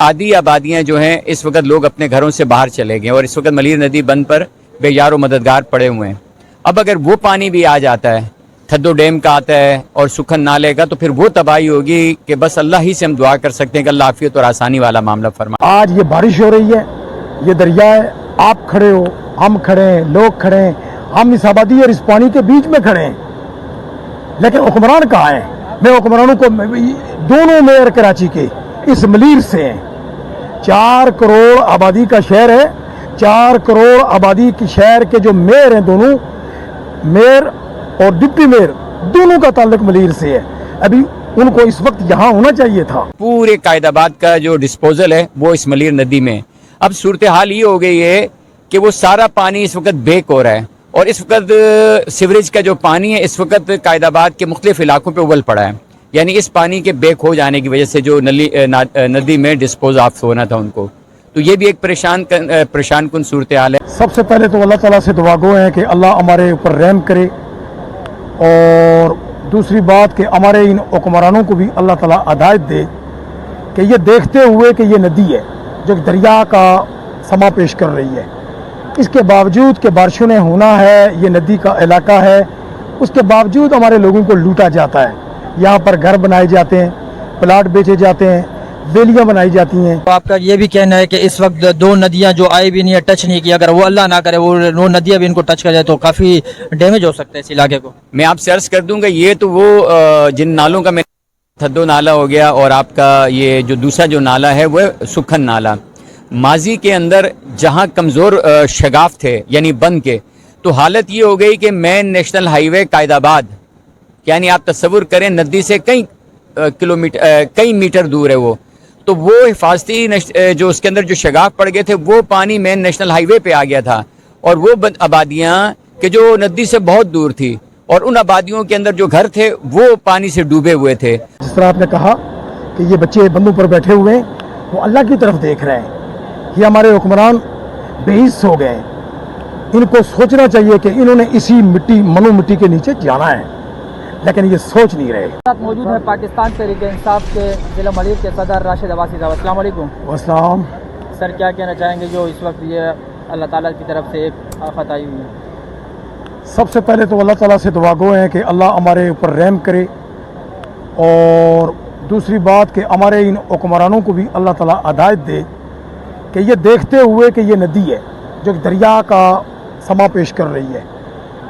आबादियां जो हैं इस वक्त लोग अपने घरों से बाहर चले गए और इस वक्त मलीर नदी बंद पर बेयार और मददगार पड़े हुए हैं। अब अगर वो पानी भी आ जाता है, थद्दो डैम का आता है और सुखन नाले का, तो फिर वो तबाही होगी कि बस अल्लाह ही से हम दुआ कर सकते हैं कि अल्लाह आफियत और आसानी वाला मामला फरमाए। आज ये बारिश हो रही है, ये दरिया है, आप खड़े हो, हम खड़े हैं, लोग खड़े हैं, हम इस आबादी और इस पानी के बीच में खड़े हैं, लेकिन हुक्मरान कहाँ हैं? मैं हुक्मरानों को, दोनों मेयर कराची के इस मलीर से हैं। 4 करोड़ आबादी का शहर है, 4 करोड़ आबादी के शहर के जो मेयर हैं, दोनों मेयर और डिप्टी मेयर दोनों का ताल्लुक मलीर से है। अभी उनको इस वक्त यहाँ होना चाहिए था। पूरे कायदाबाद का जो डिस्पोजल है वो इस मलीर नदी में। अब सूरत हाल ये हो गई है कि वो सारा पानी इस वक्त बेक हो रहा है और इस वक्त सीवरेज का जो पानी है इस वक्त कायदाबाद के मुख्तलिफ इलाकों पे उबल पड़ा है। यानी इस पानी के बेक हो जाने की वजह से जो नदी में डिस्पोज ऑफ होना था उनको, तो ये भी एक परेशान कुन सूरत हाल है। सबसे पहले तो अल्लाह ताला से दुआ गो है कि अल्लाह हमारे ऊपर रहम करे, और दूसरी बात कि हमारे इन हुक्मरानों को भी अल्लाह ताला हिदायत दे कि ये देखते हुए कि ये नदी है जो दरिया का समा पेश कर रही है, इसके बावजूद कि बारिशों ने होना है, ये नदी का इलाका है, उसके बावजूद हमारे लोगों को लूटा जाता है। यहाँ पर घर बनाए जाते हैं, प्लाट बेचे जाते हैं, वेलियाँ बनाई जाती हैं। तो आपका ये भी कहना है कि इस वक्त 2 नदियाँ जो आई भी नहीं है, टच नहीं की, अगर वो अल्लाह ना करे वो नदियाँ भी इनको टच कर जाए तो काफ़ी डैमेज हो सकता है इस इलाके को। मैं आपसे अर्ज कर दूंगा, ये तो वो जिन नालों का, थद्दो नाला हो गया और आपका ये जो दूसरा जो नाला है वो सुखन नाला, माजी के अंदर जहाँ कमज़ोर शगाफ थे यानी बंद के, तो हालत ये हो गई कि मेन नेशनल हाईवे कायदाबाद, यानी आप तस्वुर करें नदी से कई किलोमीटर कई मीटर दूर है वो, तो वो हिफाजती जो उसके अंदर जो शगाफ पड़ गए थे वो पानी मेन नेशनल हाईवे पे आ गया था और वो आबादियाँ कि जो नदी से बहुत दूर थी और उन आबादियों के अंदर जो घर थे वो पानी से डूबे हुए थे। जिस तरह आपने कहा कि ये बच्चे बंदों पर बैठे हुए हैं, वो अल्लाह की तरफ देख रहे हैं। ये हमारे हुक्मरान बेहिस हो गए हैं। इनको सोचना चाहिए कि इन्होंने इसी मनु मिट्टी के नीचे जाना है, लेकिन ये सोच नहीं रहे। साथ मौजूद है पाकिस्तान तहरीक इंसाफ के जिला मलीर के सदर राशिद अब्बासी साहब। अस्सलाम वालेकुम। अस्सलाम। सर, क्या कहना चाहेंगे जो इस वक्त ये अल्लाह ताला की तरफ से एक आफत आई हुई है? सबसे पहले तो अल्लाह ताला से दुआ गो है कि अल्लाह हमारे ऊपर रहम करे, और दूसरी बात कि हमारे इन हुक्मरानों को भी अल्लाह ताला हिदायत दे कि ये देखते हुए कि ये नदी है जो दरिया का समा पेश कर रही है,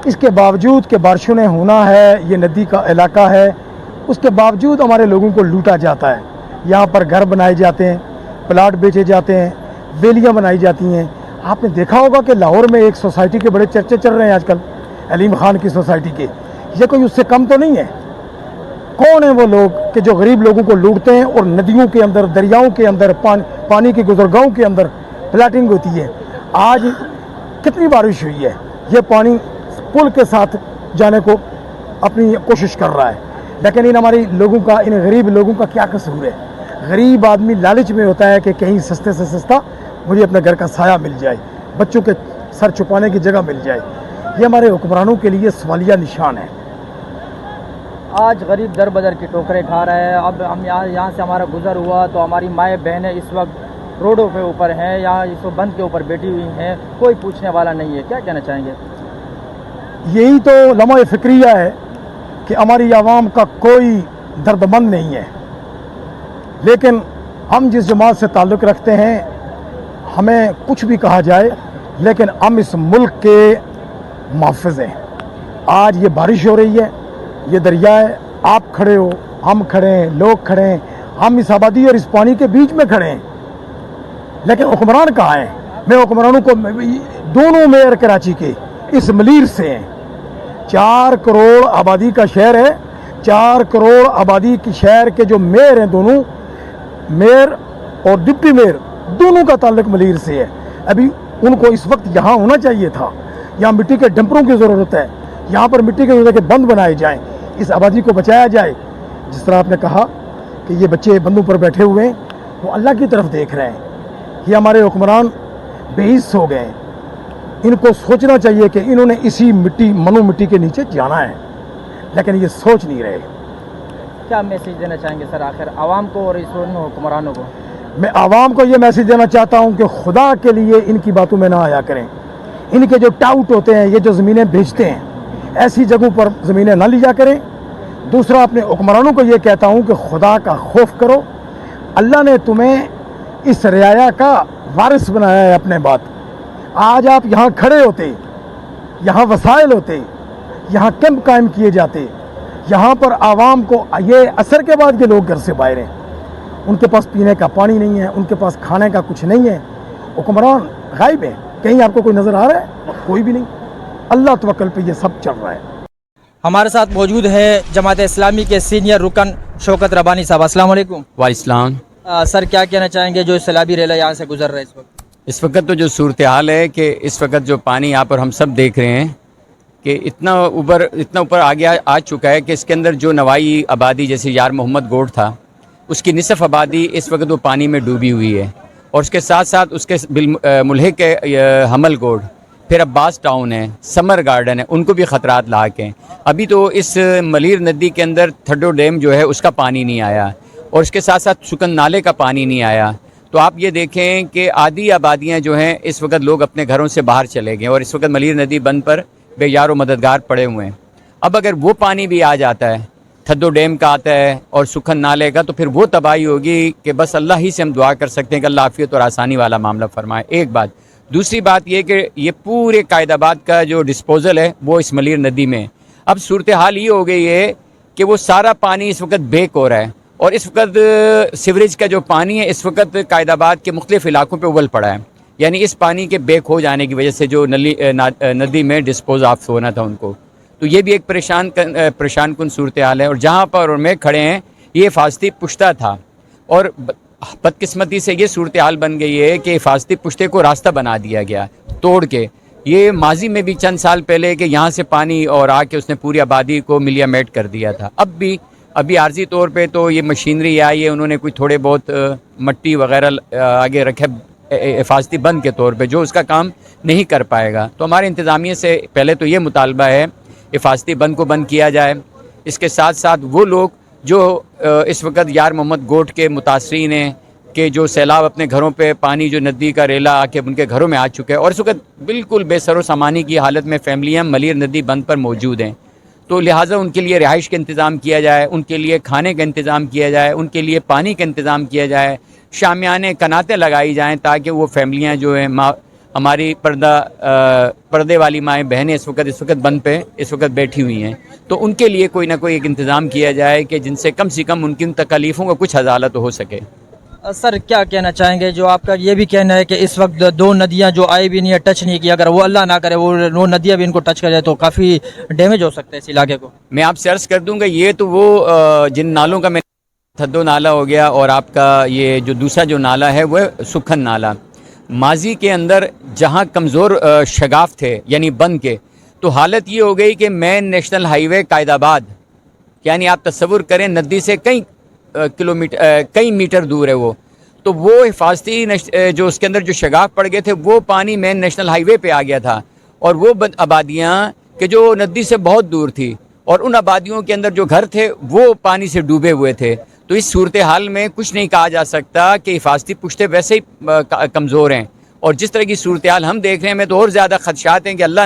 इसके बावजूद कि बारिशों ने होना है, ये नदी का इलाका है, उसके बावजूद हमारे लोगों को लूटा जाता है। यहाँ पर घर बनाए जाते हैं, प्लाट बेचे जाते हैं, वेलियाँ बनाई जाती हैं। आपने देखा होगा कि लाहौर में एक सोसाइटी के बड़े चर्चे चल रहे हैं आजकल, अलीम खान की सोसाइटी के। ये कोई उससे कम तो नहीं है। कौन है वो लोग कि जो गरीब लोगों को लूटते हैं और नदियों के अंदर, दरियाओं के अंदर, पानी की गुजरगाहों के अंदर प्लाटिंग होती है। आज कितनी बारिश हुई है, ये पानी पुल के साथ जाने को अपनी कोशिश कर रहा है, लेकिन इन हमारे लोगों का, इन गरीब लोगों का क्या कसूर है? गरीब आदमी लालच में होता है कि कहीं सस्ते से सस्ता मुझे अपने घर का साया मिल जाए, बच्चों के सर छुपाने की जगह मिल जाए। ये हमारे हुक्मरानों के लिए सवालिया निशान है। आज गरीब दर बदर की टोकरें खा रहे हैं। अब हम यहाँ से हमारा गुजर हुआ तो हमारी माएँ बहनें इस वक्त रोडों पे ऊपर हैं, यहाँ इस वक्त बंद के ऊपर बैठी हुई हैं, कोई पूछने वाला नहीं है। क्या कहना चाहेंगे? यही तो लम्हा फ़िक्रिया है कि हमारी आवाम का कोई दर्दमंद नहीं है, लेकिन हम जिस जमात से ताल्लुक़ रखते हैं, हमें कुछ भी कहा जाए, लेकिन हम इस मुल्क के मुहफ़्फ़िज़ हैं। आज ये बारिश हो रही है, ये दरिया है, आप खड़े हो, हम खड़े हैं, लोग खड़े हैं, हम इस आबादी और इस पानी के बीच में खड़े हैं, लेकिन हुक्मरान कहाँ हैं? मैं हुक्मरानों को, दोनों मेयर कराची के इस मलीर से हैं। 4 करोड़ आबादी का शहर है, 4 करोड़ आबादी के शहर के जो मेयर हैं, दोनों मेयर और डिप्टी मेयर दोनों का ताल्लुक मलीर से है। अभी उनको इस वक्त यहाँ होना चाहिए था। यहाँ मिट्टी के डंपरों की ज़रूरत है, यहाँ पर मिट्टी के ज़रूरत के बंद बनाए जाएँ, इस आबादी को बचाया जाए। जिस तरह आपने कहा कि ये बच्चे बंदों पर बैठे हुए हैं, वो अल्लाह की तरफ देख रहे हैं। ये हमारे हुक्मरान बेहिस हो गए हैं। इनको सोचना चाहिए कि इन्होंने इसी मनु मिट्टी के नीचे जाना है, लेकिन ये सोच नहीं रहे। क्या मैसेज देना चाहेंगे सर आखिर आवाम को और इस हुक्मरानों को? मैं आवाम को ये मैसेज देना चाहता हूँ कि खुदा के लिए इनकी बातों में ना आया करें। इनके जो टाउट होते हैं, ये जो ज़मीनें बेचते हैं, ऐसी जगहों पर ज़मीनें ना लिया करें। दूसरा, अपने हुक्मरानों को ये कहता हूँ कि खुदा का खौफ करो। अल्लाह ने तुम्हें इस रियाया का वारिस बनाया है अपने बाद। आज आप यहाँ खड़े होते, यहाँ वसाइल होते, यहाँ कैंप कायम किए जाते, यहाँ पर आवाम को ये असर के बाद के लोग घर से बाहर हैं, उनके पास पीने का पानी नहीं है, उनके पास खाने का कुछ नहीं है, हुक्मरान गायब है। कहीं आपको कोई नज़र आ रहा है? कोई भी नहीं। अल्लाह तवक्कल पे ये सब चल रहा है। हमारे साथ मौजूद है जमात इस्लामी के सीनियर रुकन शौकत रबानी साहब। अस्सलाम वालेकुम। वाइस्लाम। सर, क्या कहना चाहेंगे जो सैलाबी रेला यहाँ से गुजर रहा है इस वक्त? इस वक्त तो जो सूरत हाल है कि इस वक्त जो पानी यहाँ पर हम सब देख रहे हैं कि इतना ऊपर आ चुका है कि इसके अंदर जो नवाई आबादी जैसे यार मोहम्मद गोड था, उसकी निसफ आबादी इस वक्त वो पानी में डूबी हुई है। और उसके साथ साथ उसके मुल्हिक हमल गोड, फिर अब्बास टाउन है, समर गार्डन है, उनको भी ख़तरात लाक हैं। अभी तो इस मलीर नदी के अंदर थड्डो डैम जो है उसका पानी नहीं आया, और इसके साथ साथ सुकन नाले का पानी नहीं आया। तो आप ये देखें कि आधी आबादियाँ जो हैं इस वक्त लोग अपने घरों से बाहर चले गए और इस वक्त मलीर नदी बंद पर बेयार व मददगार पड़े हुए हैं। अब अगर वो पानी भी आ जाता है, थड्डो डैम का आता है और सुखन नाले का, तो फिर वो तबाही होगी कि बस अल्लाह ही से हम दुआ कर सकते हैं कि अल्लाह आफियत और आसानी वाला मामला फरमाए। एक बात। दूसरी बात ये कि ये पूरे कायदाबाद का जो डिस्पोज़ल है वो इस मलीर नदी में। अब सूरत हाल ये हो गई है कि वो सारा पानी इस वक्त बेक हो रहा है, और इस वक्त सीवरेज का जो पानी है इस वक्त कायदाबाद के मुख्तलिफ इलाकों पे उबल पड़ा है। यानी इस पानी के बेक हो जाने की वजह से जो नदी में डिस्पोज ऑफ होना था उनको, तो ये भी एक परेशान कुन सूरत हाल है। और जहाँ पर में खड़े हैं ये हिफाजती पुश्ता था, और बदकिस्मती से ये सूरत हाल बन गई है कि हिफाजती पुश्ते को रास्ता बना दिया गया तोड़ के। ये माजी में भी चंद साल पहले कि यहाँ से पानी और आके उसने पूरी आबादी को मिलिया मेट कर दिया था। अभी आर्जी तौर पे तो ये मशीनरी आई है, उन्होंने कोई थोड़े बहुत मट्टी वगैरह आगे रखे हिफाजती बंद के तौर पे, जो उसका काम नहीं कर पाएगा। तो हमारे इंतज़ामिया से पहले तो ये मुतालबा है हिफाजती बंद को बंद किया जाए। इसके साथ साथ वो लोग जो इस वक्त यार मोहम्मद गोड के मुतासरीन हैं कि जो सैलाब अपने घरों पे पानी जो नदी का रेला आके उनके घरों में आ चुका है, और इस वक्त बिल्कुल बेसरो सामानी की हालत में फैमिलियाँ मलीर नदी बंद पर मौजूद हैं, तो लिहाजा उनके लिए रिहाइश का इंतज़ाम किया जाए, उनके लिए खाने का इंतज़ाम किया जाए, उनके लिए पानी का इंतज़ाम किया जाए, शामियाने कनातें लगाई जाएँ ताकि वो फैमिलियाँ जो हैं हमारी पर्दे वाली माएँ बहनें इस वक्त बंद पे इस वक्त बैठी हुई हैं, तो उनके लिए कोई ना कोई एक इंतज़ाम किया जाए कि जिनसे कम से कम उनकी उन तकलीफ़ों का कुछ हज़ालत हो सके। सर, क्या कहना चाहेंगे जो आपका ये भी कहना है कि इस वक्त दो नदियां जो आई भी नहीं है, टच नहीं किया, अगर वो अल्लाह ना करे वो नदियां भी इनको टच कर जाए तो काफ़ी डैमेज हो सकता है इस इलाके को? मैं आपसे अर्ज़ कर दूंगा, ये तो वो जिन नालों का मैं थड्डो नाला हो गया, और आपका ये जो दूसरा जो नाला है वो सुखन नाला। माजी के अंदर जहाँ कमज़ोर शगाफ थे यानी बंद के, तो हालत ये हो गई कि मेन नेशनल हाईवे कायदाबाद, यानी आप तस्वुर करें नदी से कई कई मीटर दूर है वो, तो वो हिफाजती जो उसके अंदर जो शगाफ पड़ गए थे वो पानी मेन नेशनल हाईवे पे आ गया था, और वो आबादियाँ कि जो नदी से बहुत दूर थी, और उन आबादियों के अंदर जो घर थे वो पानी से डूबे हुए थे। तो इस सूरत हाल में कुछ नहीं कहा जा सकता कि हिफाजती पुश्ते वैसे ही कमज़ोर हैं, और जिस तरह की सूरत हाल हम देख रहे हैं, में तो और ज़्यादा खदशात हैं कि अल्लाह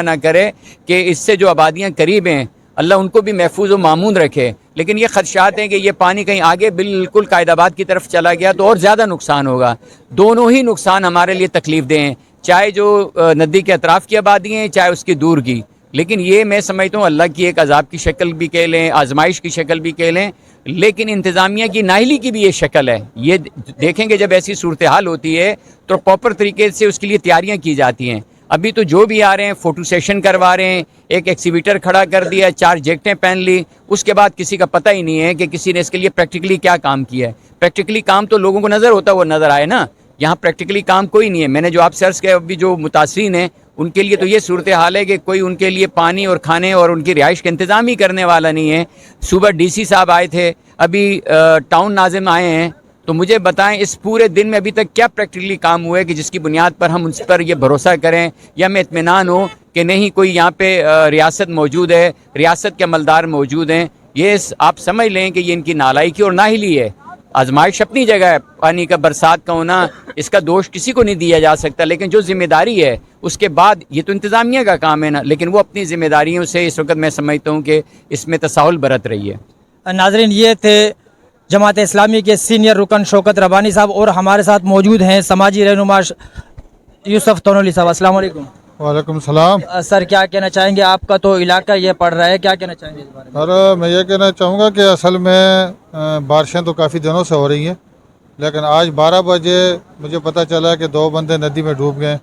ना करे कि इससे जो आबादियाँ करीब हैं अल्लाह उनको भी महफूज व मामून रखे। लेकिन ये खदशात हैं कि ये पानी कहीं आगे बिल्कुल कायदाबाद की तरफ चला गया तो और ज़्यादा नुकसान होगा। दोनों ही नुकसान हमारे लिए तकलीफ़ दें हैं, चाहे जो नदी के अतराफ़ की आबादी हैं चाहे उसकी दूर की। लेकिन ये मैं समझता हूँ अल्लाह की एक अजाब की शक्ल भी कह लें, आजमाइश की शक्ल भी कह लें, लेकिन इंतज़ामिया की नाहली की भी ये शक्ल है। ये देखेंगे जब ऐसी सूरत हाल होती है तो प्रॉपर तरीके से उसके लिए तैयारियाँ की जाती हैं। अभी तो जो भी आ रहे हैं फ़ोटो सेशन करवा रहे हैं, एक एक्सीबिटर खड़ा कर दिया, 4 जैकेटें पहन ली, उसके बाद किसी का पता ही नहीं है कि किसी ने इसके लिए प्रैक्टिकली क्या काम किया है। प्रैक्टिकली काम तो लोगों को नज़र होता है, वो नज़र आए ना, यहाँ प्रैक्टिकली काम कोई नहीं है। मैंने जो आपसे अर्ज़ किया, अभी जो मुतासरीन हैं उनके लिए तो ये सूरत हाल है कि कोई उनके लिए पानी और खाने और उनकी रिहाइश का इंतज़ाम ही करने वाला नहीं है। सुबह DC साहब आए थे, अभी टाउन नाज़िम आए हैं, तो मुझे बताएं इस पूरे दिन में अभी तक क्या प्रैक्टिकली काम हुआ है कि जिसकी बुनियाद पर हम उस पर ये भरोसा करें या हमें इत्मीनान हो कि नहीं कोई यहाँ पे रियासत मौजूद है, रियासत के अमलदार मौजूद हैं। ये आप समझ लें कि ये इनकी नालायकी और नाहिली है। آزمائش اپنی جگہ ہے، پانی کا برسات کا ہونا اس کا دوش کسی کو نہیں دیا جا سکتا، لیکن جو ذمہ داری ہے اس کے بعد یہ تو انتظامیہ کا کام ہے نا، لیکن وہ اپنی ذمہ داریوں سے اس وقت میں سمجھتا ہوں کہ اس میں تساہل برت رہی ہے۔ ناظرین، یہ تھے جماعت اسلامی کے سینئر رکن شوکت ربانی صاحب، اور ہمارے ساتھ موجود ہیں سماجی رہنما یوسف تونولی صاحب۔ السلام علیکم۔ وعلیکم السلام۔ سر، کیا کہنا چاہیں گے؟ آپ کا تو علاقہ یہ پڑ رہا ہے، کیا کہنا چاہیں گے اس بارے میں؟ اور میں یہ کہنا چاہوں گا کہ اصل میں بارشیں تو کافی دنوں سے ہو رہی ہیں، لیکن آج 12 بجے مجھے پتہ چلا کہ 2 بندے ندی میں ڈوب گئے۔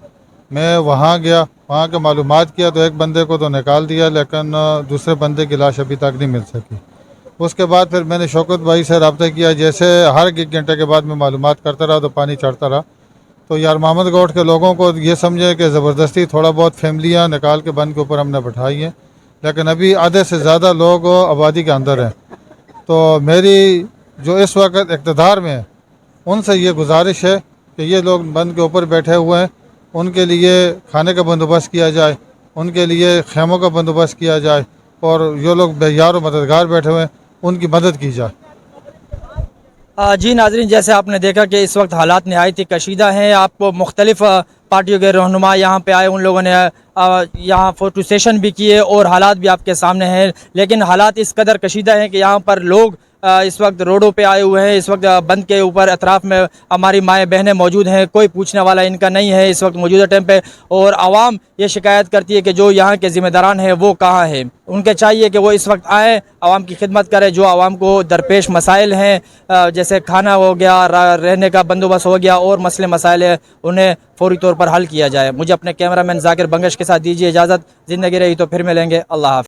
میں وہاں گیا، وہاں کے معلومات کیا تو ایک بندے کو تو نکال دیا، لیکن دوسرے بندے کی لاش ابھی تک نہیں مل سکی۔ اس کے بعد پھر میں نے شوکت بھائی سے رابطہ کیا، جیسے ہر 1 گھنٹے کے بعد میں معلومات کرتا رہا تو پانی چڑھتا رہا۔ تو یار محمد گوٹ کے لوگوں کو یہ سمجھے کہ زبردستی تھوڑا بہت فیملیاں نکال کے بند کے اوپر ہم نے بٹھائی ہیں، لیکن ابھی آدھے سے زیادہ لوگ آبادی کے اندر ہیں۔ تو میری جو اس وقت اقتدار میں ہے ان سے یہ گزارش ہے کہ یہ لوگ بند کے اوپر بیٹھے ہوئے ہیں، ان کے لیے کھانے کا بندوبست کیا جائے، ان کے لیے خیموں کا بندوبست کیا جائے، اور جو لوگ بے یار و مددگار بیٹھے ہوئے ہیں ان کی مدد کی جائے۔ جی ناظرین، جیسے آپ نے دیکھا کہ اس وقت حالات نہایت ہی کشیدہ ہیں۔ آپ کو مختلف پارٹیوں کے رہنما یہاں پہ آئے، ان لوگوں نے یہاں فوٹو سیشن بھی کیے اور حالات بھی آپ کے سامنے ہیں، لیکن حالات اس قدر کشیدہ ہیں کہ یہاں پر لوگ اس وقت روڈوں پہ آئے ہوئے ہیں۔ اس وقت بند کے اوپر اطراف میں ہماری مائیں بہنیں موجود ہیں، کوئی پوچھنے والا ان کا نہیں ہے اس وقت موجودہ ٹائم پہ، اور عوام یہ شکایت کرتی ہے کہ جو یہاں کے ذمہ داران ہیں وہ کہاں ہیں۔ ان کے چاہیے کہ وہ اس وقت آئیں، عوام کی خدمت کریں، جو عوام کو درپیش مسائل ہیں جیسے کھانا ہو گیا، رہنے کا بندوبست ہو گیا، اور مسئلے مسائل ہیں، انہیں فوری طور پر حل کیا جائے۔ مجھے اپنے کیمرہ مین ذاکر بنگش کے ساتھ دیجیے اجازت۔ زندگی رہی تو پھر ملیں گے۔ اللہ حافظ۔